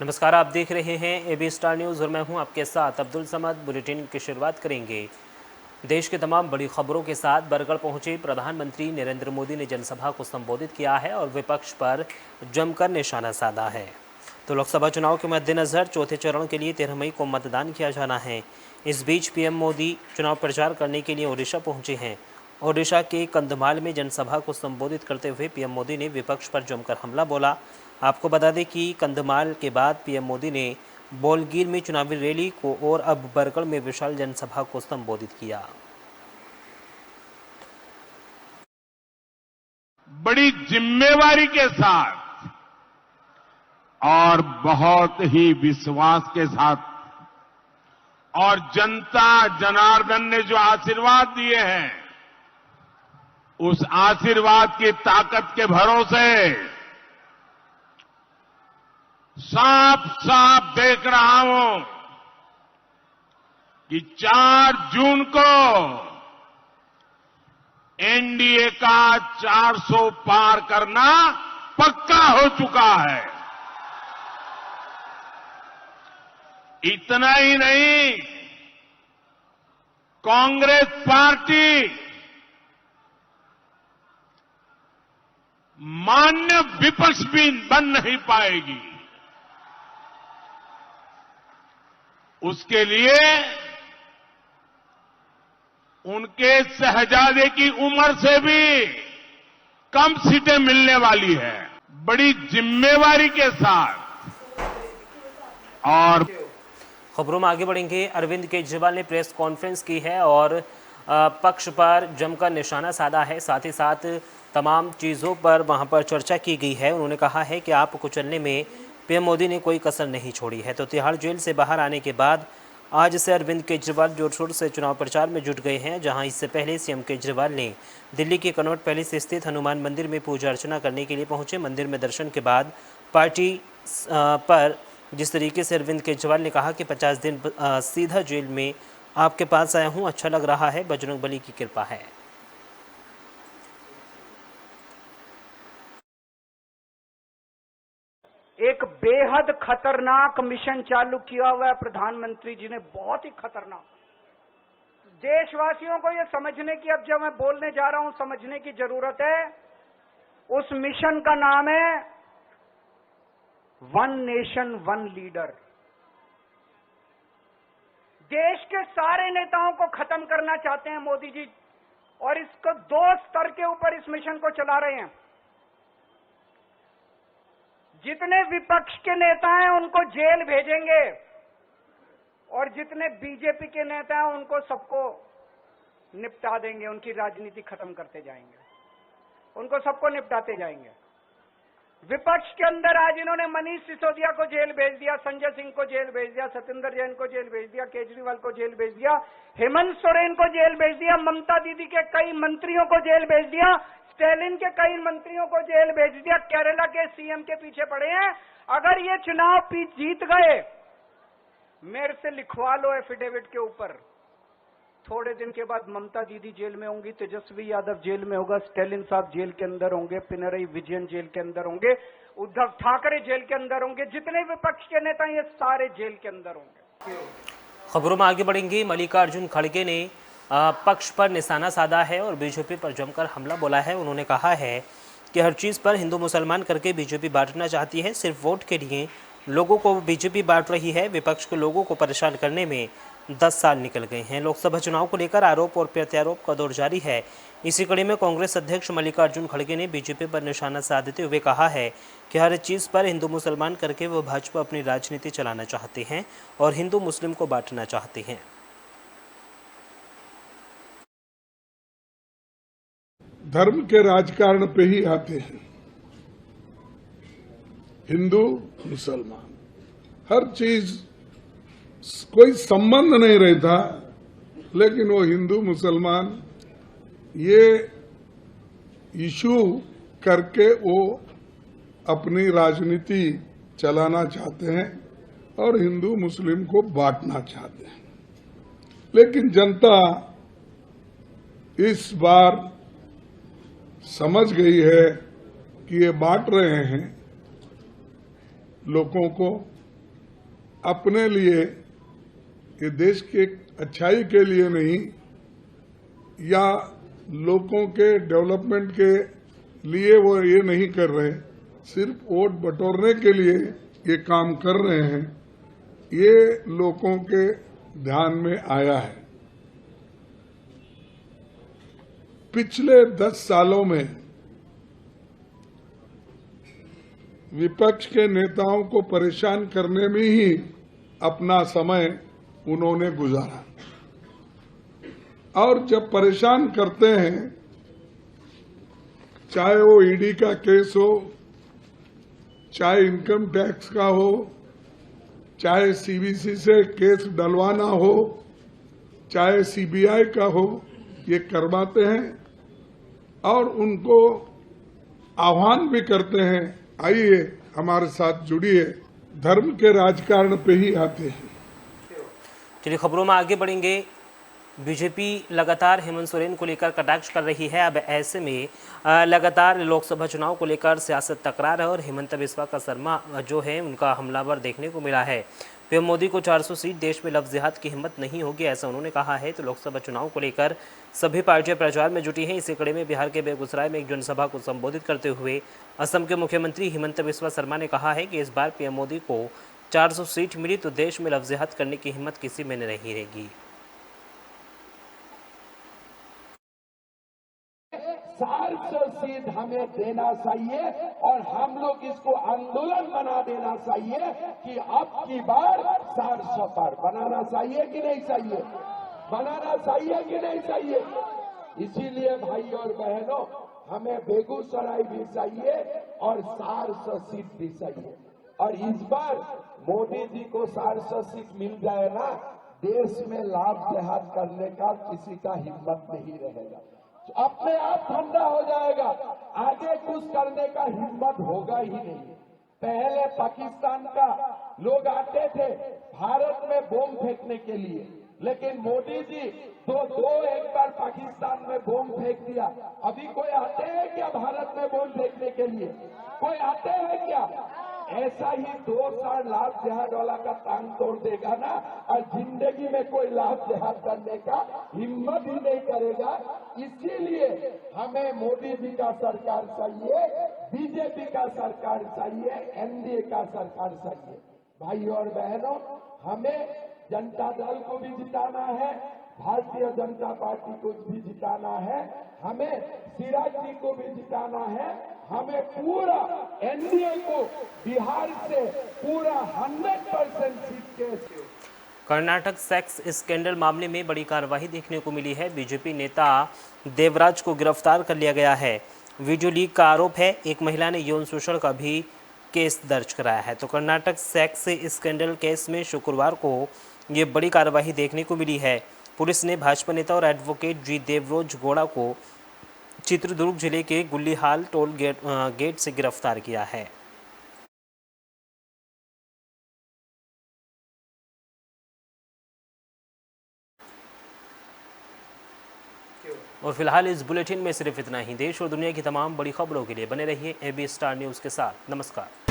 नमस्कार, आप देख रहे हैं एबी स्टार न्यूज़ और मैं हूं आपके साथ अब्दुल समद। बुलेटिन की शुरुआत करेंगे। देश के तमाम बड़ी खबरों के साथ बरगढ़ पहुंचे प्रधानमंत्री नरेंद्र मोदी ने जनसभा को संबोधित किया है और विपक्ष पर जमकर निशाना साधा है। तो लोकसभा चुनाव के मद्देनज़र चौथे चरण के लिए 13 मई को मतदान किया जाना है। इस बीच पीएम मोदी चुनाव प्रचार करने के लिए ओडिशा पहुंचे हैं। ओडिशा के कंधमाल में जनसभा को संबोधित करते हुए पीएम मोदी ने विपक्ष पर जमकर हमला बोला। आपको बता दें कि कंधमाल के बाद पीएम मोदी ने बोलगीर में चुनावी रैली को और अब बरगढ़ में विशाल जनसभा को संबोधित किया। बड़ी जिम्मेवारी के साथ और बहुत ही विश्वास के साथ और जनता जनार्दन ने जो आशीर्वाद दिए हैं, उस आशीर्वाद की ताकत के भरोसे साफ साफ देख रहा हूं कि 4 जून को एनडीए का 400 पार करना पक्का हो चुका है। इतना ही नहीं, कांग्रेस पार्टी मान्य विपक्ष भी बन नहीं पाएगी। उसके लिए उनके शहजादे की उम्र से भी कम सीटें मिलने वाली है। बड़ी जिम्मेवारी के साथ। और खबरों में आगे बढ़ेंगे। अरविंद केजरीवाल ने प्रेस कॉन्फ्रेंस की है और पक्ष पर जमकर निशाना साधा है। साथ ही साथ तमाम चीज़ों पर वहां पर चर्चा की गई है। उन्होंने कहा है कि आप कुचलने में पीएम मोदी ने कोई कसर नहीं छोड़ी है। तो तिहाड़ जेल से बाहर आने के बाद आज से अरविंद केजरीवाल जोर शोर से चुनाव प्रचार में जुट गए हैं। जहां इससे पहले सीएम केजरीवाल ने दिल्ली के कनॉट पैलेस स्थित हनुमान मंदिर में पूजा अर्चना करने के लिए पहुंचे। मंदिर में दर्शन के बाद पार्टी पर जिस तरीके से अरविंद केजरीवाल ने कहा कि 50 दिन सीधा जेल में आपके पास आया हूं, अच्छा लग रहा है, बजरंग बली की कृपा है। एक बेहद खतरनाक मिशन चालू किया हुआ है प्रधानमंत्री जी ने, बहुत ही खतरनाक। देशवासियों को यह समझने की, अब जब मैं बोलने जा रहा हूं, समझने की जरूरत है। उस मिशन का नाम है वन नेशन वन लीडर। देश के सारे नेताओं को खत्म करना चाहते हैं मोदी जी, और इसको 2 स्तर के ऊपर इस मिशन को चला रहे हैं। जितने विपक्ष के नेता हैं उनको जेल भेजेंगे, और जितने बीजेपी के नेता हैं उनको सबको निपटा देंगे। उनकी राजनीति खत्म करते जाएंगे, उनको सबको निपटाते जाएंगे। विपक्ष के अंदर आज इन्होंने मनीष सिसोदिया को जेल भेज दिया, संजय सिंह को जेल भेज दिया, सत्येंद्र जैन को जेल भेज दिया, केजरीवाल को जेल भेज दिया, हेमंत सोरेन को जेल भेज दिया, ममता दीदी के कई मंत्रियों को जेल भेज दिया, स्टैलिन के कई मंत्रियों को जेल भेज दिया। केरला के सीएम के पीछे पड़े हैं। अगर ये चुनाव जीत गए, मेरे से लिखवा लो एफिडेविट के ऊपर, थोड़े दिन के बाद ममता दीदी जेल में होंगी, तेजस्वी यादव जेल में होगा, स्टैलिन साहब जेल के अंदर होंगे, पिनरई विजयन जेल के अंदर होंगे, उद्धव ठाकरे जेल के अंदर होंगे, जितने विपक्ष के नेता ये सारे जेल के अंदर होंगे। खबरों में आगे बढ़ेंगे। मल्लिकार्जुन खड़गे ने पक्ष पर निशाना साधा है और बीजेपी पर जमकर हमला बोला है। उन्होंने कहा है कि हर चीज़ पर हिंदू मुसलमान करके बीजेपी बांटना चाहती है। सिर्फ वोट के लिए लोगों को बीजेपी बांट रही है। विपक्ष के लोगों को परेशान करने में 10 साल निकल गए हैं। लोकसभा चुनाव को लेकर आरोप और प्रत्यारोप का दौर जारी है। इसी कड़ी में कांग्रेस अध्यक्ष मल्लिकार्जुन खड़गे ने बीजेपी पर निशाना साधते हुए कहा है कि हर चीज़ पर हिंदू मुसलमान करके वो भाजपा अपनी राजनीति चलाना चाहते हैं और हिंदू मुस्लिम को बांटना चाहते हैं। धर्म के राजकारण पे ही आते हैं। हिंदू मुसलमान हर चीज कोई संबंध नहीं रहता, लेकिन वो हिंदू मुसलमान ये इशू करके वो अपनी राजनीति चलाना चाहते हैं और हिंदू मुस्लिम को बांटना चाहते हैं। लेकिन जनता इस बार समझ गई है कि ये बांट रहे हैं लोगों को, अपने लिए, ये देश के अच्छाई के लिए नहीं या लोगों के डेवलपमेंट के लिए वो ये नहीं कर रहे, सिर्फ वोट बटोरने के लिए ये काम कर रहे हैं, ये लोगों के ध्यान में आया है। पिछले 10 सालों में विपक्ष के नेताओं को परेशान करने में ही अपना समय उन्होंने गुजारा, और जब परेशान करते हैं, चाहे वो ईडी का केस हो, चाहे इनकम टैक्स का हो, चाहे सीबीसी से केस डलवाना हो, चाहे सीबीआई का हो, ये करवाते हैं और उनको आह्वान भी करते हैं, आइए हमारे साथ जुड़िए, धर्म के राजकारण पे ही आते हैं। चलिए खबरों में आगे बढ़ेंगे। बीजेपी लगातार हेमंत सोरेन को लेकर कटाक्ष कर रही है। अब ऐसे में लगातार लोकसभा चुनाव को लेकर सियासत तकरार है और हेमंत बिस्वा का शर्मा जो है उनका हमलावर देखने को मिला है। पीएम मोदी को 400 सीट देश में लफ्ज़ जिहाद की हिम्मत नहीं होगी, ऐसा उन्होंने कहा है। तो लोकसभा चुनाव को लेकर सभी पार्टियां प्रचार में जुटी हैं। इसी कड़ी में बिहार के बेगूसराय में एक जनसभा को संबोधित करते हुए असम के मुख्यमंत्री हेमंत बिस्वा शर्मा ने कहा है कि इस बार पीएम मोदी को 400 सीट मिली तो देश में लफ्ज़ जिहाद करने की हिम्मत किसी में नहीं रहेगी। 400 सीट हमें देना चाहिए और हम लोग इसको आंदोलन बना देना चाहिए कि अब की बार 400 पर बनाना चाहिए कि नहीं चाहिए, बनाना चाहिए कि नहीं चाहिए। इसीलिए भाई और बहनों, हमें बेगूसराय भी चाहिए और 400 सीट भी चाहिए। और इस बार मोदी जी को 400 सीट मिल जाए ना, देश में लाभ जिहाद करने का किसी का हिम्मत नहीं रहेगा, अपने आप ठंडा हो जाएगा, आगे कुछ करने का हिम्मत होगा ही नहीं। पहले पाकिस्तान का लोग आते थे भारत में बम फेंकने के लिए, लेकिन मोदी जी दो एक बार पाकिस्तान में बम फेंक दिया। अभी कोई आते हैं क्या भारत में बम फेंकने के लिए? कोई आते हैं क्या? ऐसा ही 2 साल लाभ जिहाद वाला का टांग तोड़ देगा ना, और जिंदगी में कोई लाभ जिहाद करने का हिम्मत ही नहीं करेगा। इसीलिए हमें मोदी जी का सरकार चाहिए, बीजेपी का सरकार चाहिए, एनडीए का सरकार चाहिए। भाई और बहनों, हमें जनता दल को भी जिताना है, भारतीय जनता पार्टी को भी जिताना है, हमें सिराज जी को भी जिताना है, हमें पूरा एनडीए को बिहार से पूरा 100% सीट के। कर्नाटक सेक्स स्कैंडल मामले में बड़ी कार्रवाई देखने को मिली है। बीजेपी नेता देवराज को गिरफ्तार कर लिया गया है। वीडियो लीक का आरोप है, एक महिला ने यौन शोषण का भी केस दर्ज कराया है। तो कर्नाटक सेक्स स्कैंडल केस में शुक्रवार को ये बड़ी कार्रवाई देखने को मिली है। पुलिस ने भाजपा नेता और एडवोकेट जी देवरोज गौड़ा को चित्रदुर्ग जिले के गुल्लीहाल टोल गेट से गिरफ्तार किया है। और फिलहाल इस बुलेटिन में सिर्फ इतना ही। देश और दुनिया की तमाम बड़ी खबरों के लिए बने रहिए AB स्टार न्यूज़ के साथ। नमस्कार।